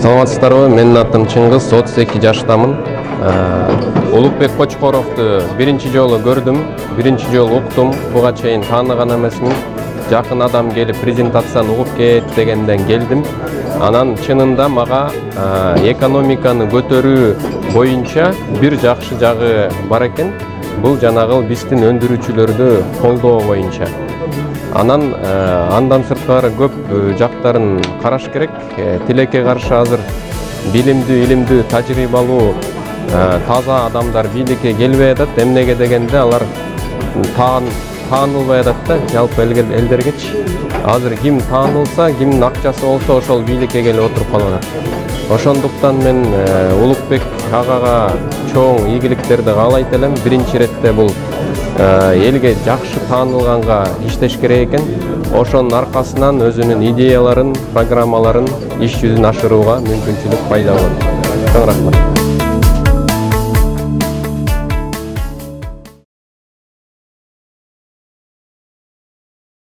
Саламатсыздарбы, менин атым Чыңгыз, 32 жаштамын. Улукбек Кочкоровду биринчи жолу көрдүм, биринчи жолу уктум, буга чейин тааныган эмесмин. Жакын адам келип презентацияны угуп кет дегенден келдим. Анан чынында мага экономиканы көтөрүү боюнча бир жакшы жагы бар экен. Бул жанагыл биздин өндүрүүчүлөрдү колдоо боюнча. Андан сырткары көп жактарын караш керек. Тилекке каршы азыр илимдүү, тажрыйбалуу, таза адамдар бийликке келбей атат. Эмнеге дегенде алар таанылбай атат да, жалпы элдергечи. Азыр ким таанылса, кимдин акчасы болсо ошол бийликке келип отуруп калып атат. Ошондуктан мен Улукбек агага чоң ийгиликтерди каалайт элем. Биринчи иретте бул элге жакшы таанылганга иштеш керек экен. Ошонун аркасынан өзүнүн идеяларын, программаларын иш жүзүнө ашырууга мүмкүнчүлүк пайда болот. Чоң рахмат.